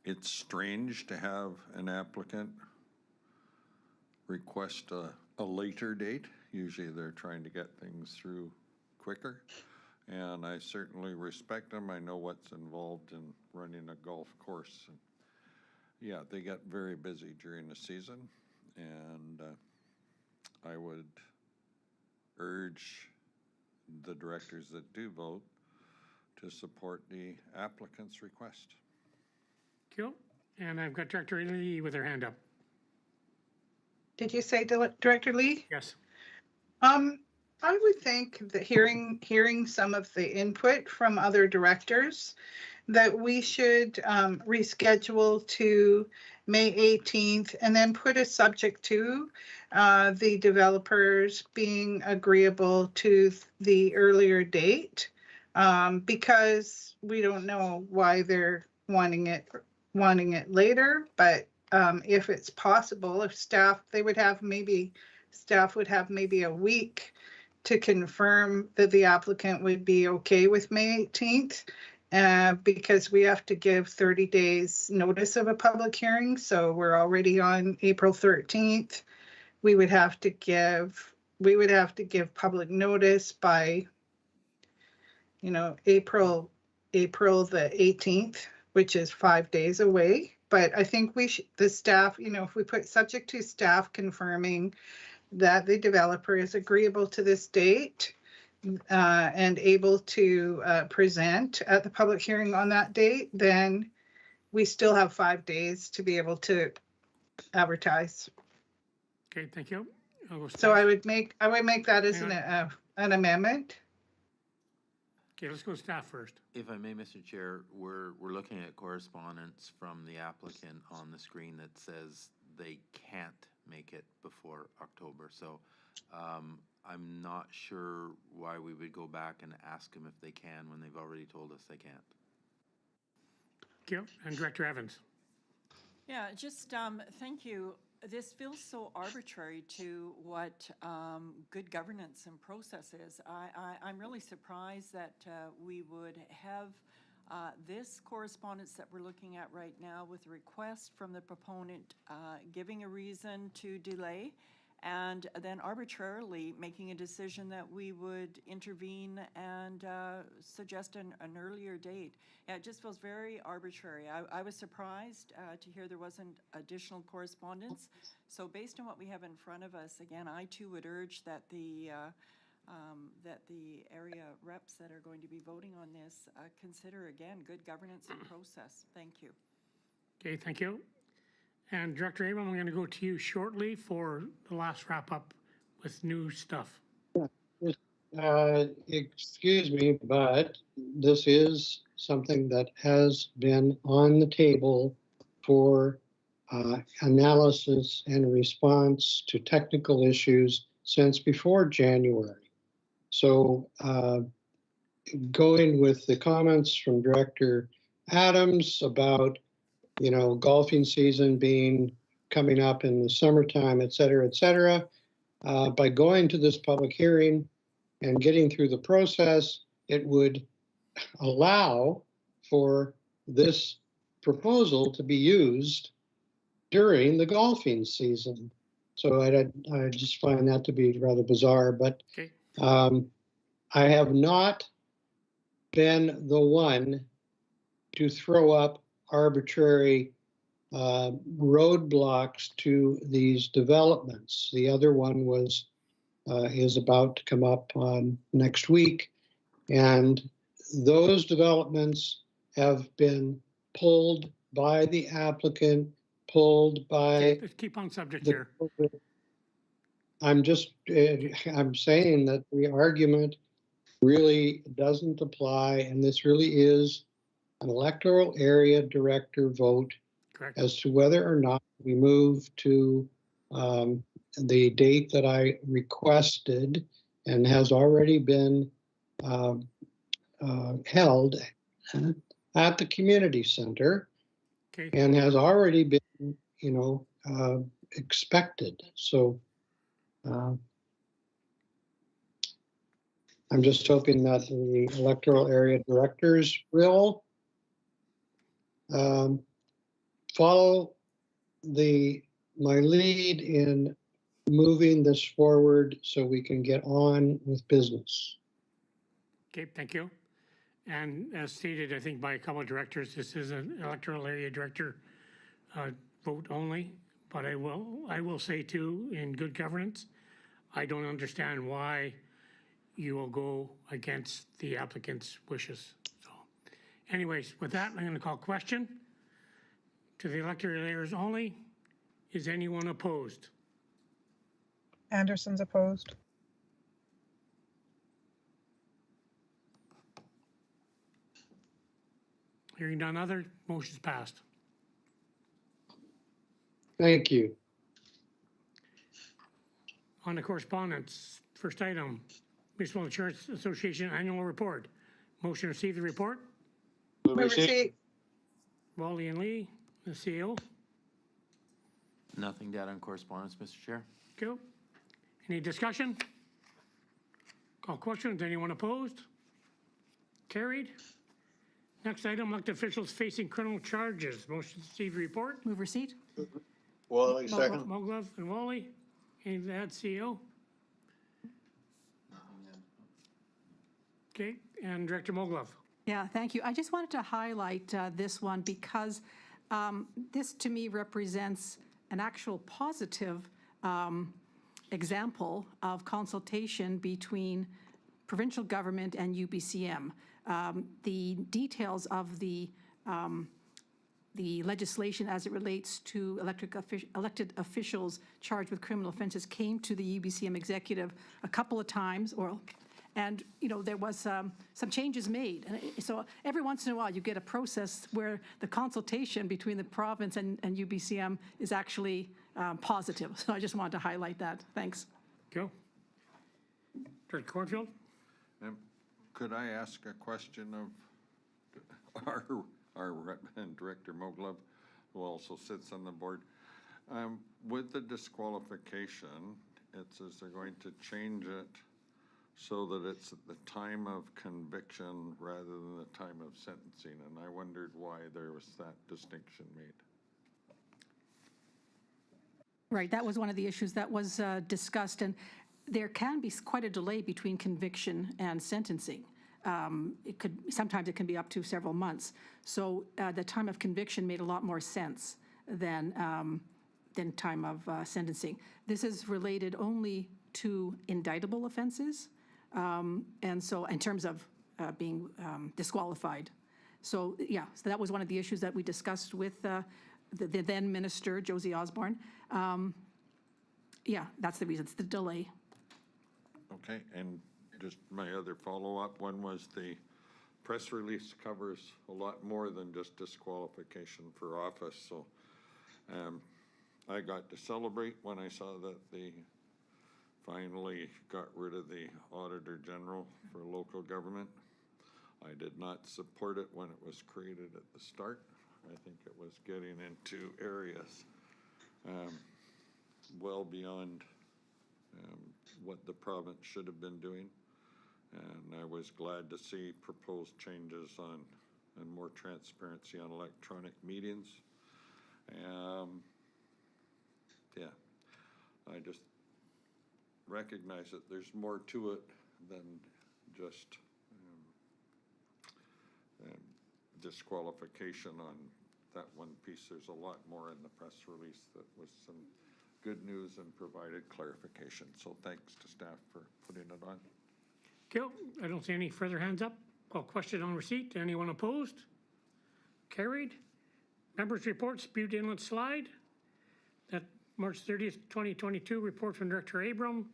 it's strange to have an applicant request a later date. Usually they're trying to get things through quicker. And I certainly respect them. I know what's involved in running a golf course. And yeah, they get very busy during the season. And I would urge the directors that do vote to support the applicant's request. Thank you. And I've got Director Lee with her hand up. Did you say Director Lee? Yes. I would think that hearing some of the input from other directors, that we should reschedule to May 18th and then put a subject to the developers being agreeable to the earlier date, because we don't know why they're wanting it later. But if it's possible, if staff would have maybe a week to confirm that the applicant would be okay with May 18th, because we have to give 30 days notice of a public hearing. So we're already on April 13th. We would have to give public notice by, April the 18th, which is 5 days away. But I think the staff, if we put subject to staff confirming that the developer is agreeable to this date and able to present at the public hearing on that date, then we still have 5 days to be able to advertise. Okay, thank you. So I would make that as an amendment. Okay, let's go staff first. If I may, Mr. Chair, we're looking at correspondence from the applicant on the screen that says they can't make it before October. So I'm not sure why we would go back and ask them if they can when they've already told us they can't. Thank you. And Director Evans. Yeah, just thank you. This feels so arbitrary to what good governance and process is. I'm really surprised that we would have this correspondence that we're looking at right now with a request from the proponent giving a reason to delay, and then arbitrarily making a decision that we would intervene and suggest an earlier date. Yeah, it just feels very arbitrary. I was surprised to hear there wasn't additional correspondence. So based on what we have in front of us, again, I too would urge that the area reps that are going to be voting on this consider, again, good governance and process. Thank you. Okay, thank you. And Director Abram, I'm going to go to you shortly for the last wrap up with new stuff. Excuse me, but this is something that has been on the table for analysis and response to technical issues since before January. So going with the comments from Director Adams about, golfing season coming up in the summertime, et cetera, by going to this public hearing and getting through the process, it would allow for this proposal to be used during the golfing season. So I just find that to be rather bizarre, but okay. I have not been the one to throw up arbitrary roadblocks to these developments. The other one is about to come up next week, and those developments have been pulled by the applicant, pulled by Let's keep on subject the. here. I'm just, I'm saying that the argument really doesn't apply, and this really is an electoral area director vote Correct. as to whether or not we move to the date that I requested and has already been held at the community center. Okay. And has already been, you know, expected. So I'm just hoping that the electoral area directors will follow my lead in moving this forward so we can get on with business. Okay, thank you. And as stated, I think by a couple of directors, this is an electoral area director vote only. But I will say too, in good governance, I don't understand why you will go against the applicant's wishes. So anyways, with that, I'm going to call question to the electoral areas only. Is anyone opposed? Anderson's opposed. Hearing none other, motion's passed. Thank you. On the correspondence, first item, Municipal Insurance Association Annual Report. Motion to receive the report. Move receipt. Receipt. Wally and Lee, the CEO. Nothing to add on correspondence, Mr. Chair. Cool. Any discussion? Call questions. Anyone opposed? Carried. Next item, elected officials facing criminal charges. Motion to receive the report. Move receipt? Wally, second. Moglove and Wally. Anything to add, CEO? Okay, and Director Moglove. Yeah, thank you. I just wanted to highlight this one because this to me represents an actual positive example of consultation between provincial government and UBCM. The details of the legislation as it relates to elected officials charged with criminal offenses came to the UBCM executive a couple of times, and you know there was some changes made. And so every once in a while you get a process where the consultation between the province and UBCM is actually positive. So I just wanted to highlight that. Thanks. Go. Director Cornfield. Could I ask a question of our rep and Director Moglove, who also sits on the board? With the disqualification, it says they're going to change it so that it's at the time of conviction rather than the time of sentencing, and I wondered why there was that distinction made. Right, that was one of the issues that was discussed, and there can be quite a delay between conviction and sentencing. Sometimes it can be up to several months. So the time of conviction made a lot more sense than time of sentencing. This is related only to indictable offenses, and so in terms of being disqualified. So yeah, so that was one of the issues that we discussed with the then minister, Josie Osborne. Yeah, that's the reason, it's the delay. Okay, and just my other follow-up one was the press release covers a lot more than just disqualification for office. So I got to celebrate when I saw that they finally got rid of the Auditor General for local government. I did not support it when it was created at the start. I think it was getting into areas well beyond what the province should have been doing. And I was glad to see proposed changes on and more transparency on electronic meetings. Yeah, I just recognize that there's more to it than just disqualification on that one piece. There's a lot more in the press release that was some good news and provided clarification. So thanks to staff for putting it on. Cool. I don't see any further hands up. Call question on receipt. Anyone opposed? Carried. Members' reports, Butte Inlet Slide. That March 30th, 2022 report from Director Abram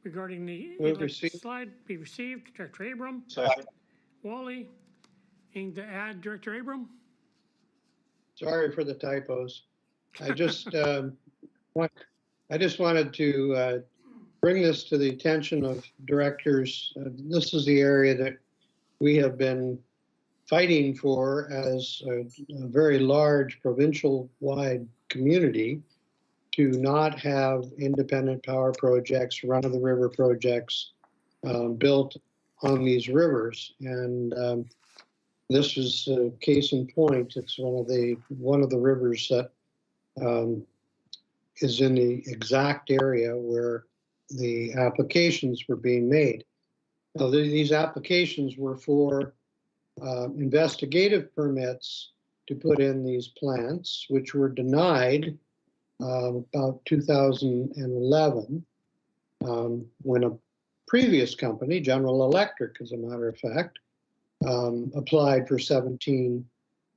regarding the Move inlet receipt. slide be received. Director Abram. Second. Wally. Anything to add, Director Abram? Sorry for the typos. I just wanted to bring this to the attention of directors. This is the area that we have been fighting for as a very large provincial-wide community to not have independent power projects, run-of-the-river projects built on these rivers. And this is a case in point. It's one of the rivers that is in the exact area where the applications were being made. Now, these applications were for investigative permits to put in these plants, which were denied about 2011 when a previous company, General Electric, as a matter of fact, applied for 17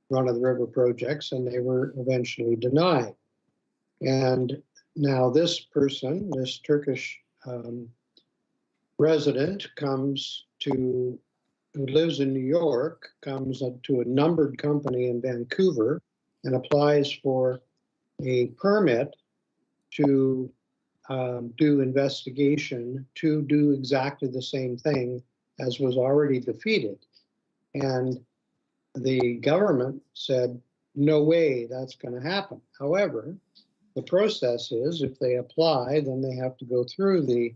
run-of-the-river projects, and they were eventually denied. And now this person, this Turkish resident, who lives in New York, comes to a numbered company in Vancouver and applies for a permit to do investigation to do exactly the same thing as was already defeated. And the government said, no way that's going to happen. However, the process is if they apply, then they have to go through the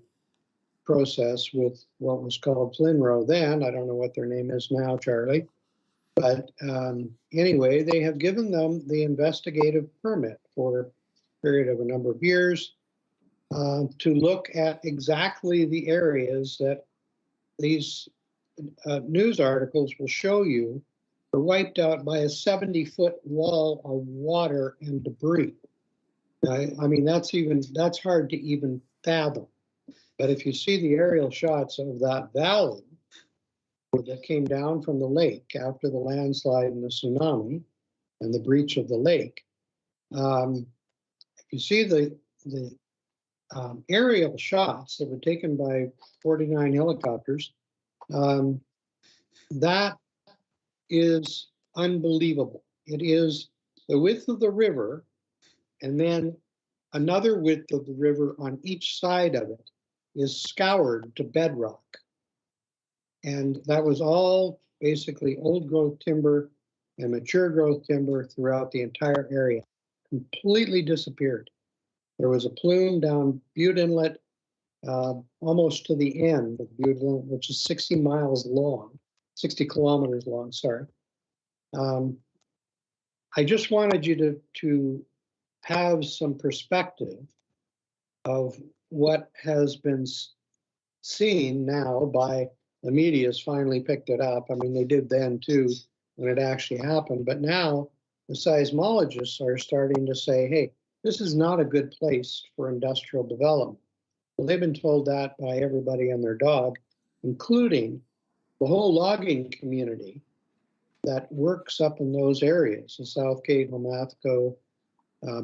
process with what was called FLNRO then. I don't know what their name is now, Charlie. But anyway, they have given them the investigative permit for a period of a number of years to look at exactly the areas that these news articles will show you are wiped out by a 70-foot wall of water and debris. I mean, that's hard to even fathom. But if you see the aerial shots of that valley that came down from the lake after the landslide and the tsunami and the breach of the lake, if you see the aerial shots that were taken by 49 helicopters, that is unbelievable. It is the width of the river and then another width of the river on each side of it is scoured to bedrock. And that was all basically old growth timber and mature growth timber throughout the entire area, completely disappeared. There was a plume down Butte Inlet almost to the end of Butte Inlet, which is 60 miles long, 60 kilometers long, sorry. I just wanted you to have some perspective of what has been seen now by the media's finally picked it up. I mean, they did then too when it actually happened, but now the seismologists are starting to say, hey, this is not a good place for industrial development. Well, they've been told that by everybody and their dog, including the whole logging community that works up in those areas, the Southgate, Homathko,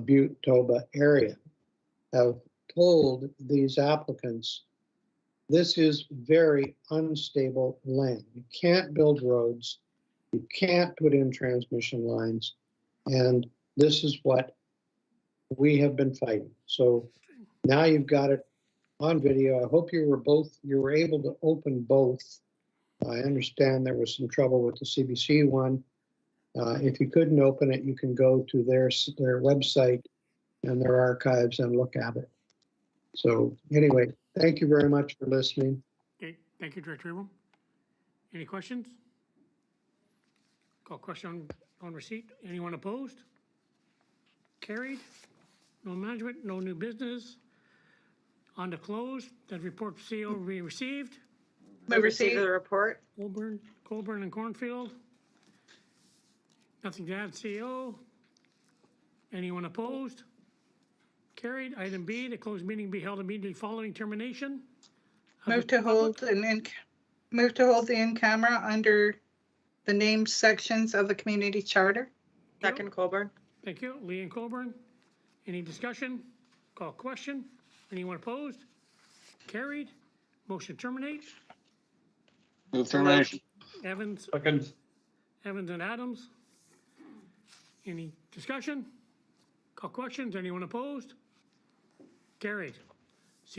Butte, Toba area, have told these applicants, this is very unstable land. You can't build roads, you can't put in transmission lines, and this is what we have been fighting. So now you've got it on video. I hope you were able to open both. I understand there was some trouble with the CBC one. If you couldn't open it, you can go to their website and their archives and look at it. So anyway, thank you very much for listening. Okay, thank you, Director Abram. Any questions? Call question on receipt. Anyone opposed? Carried. No management, no new business. On to close. That report for CO will be received. Move receipt of the report. Colburn and Cornfield. Nothing to add, CO. Anyone opposed? Carried. Item B, the closed meeting be held immediately following termination. Move to hold the in-camera under the named sections of the community charter. Second, Colburn. Thank you. Lee and Colburn. Any discussion? Call question. Anyone opposed? Carried. Motion terminate. Move termination. Evans, Second. Evans and Adams. Any discussion? Call questions. Anyone opposed? Carried.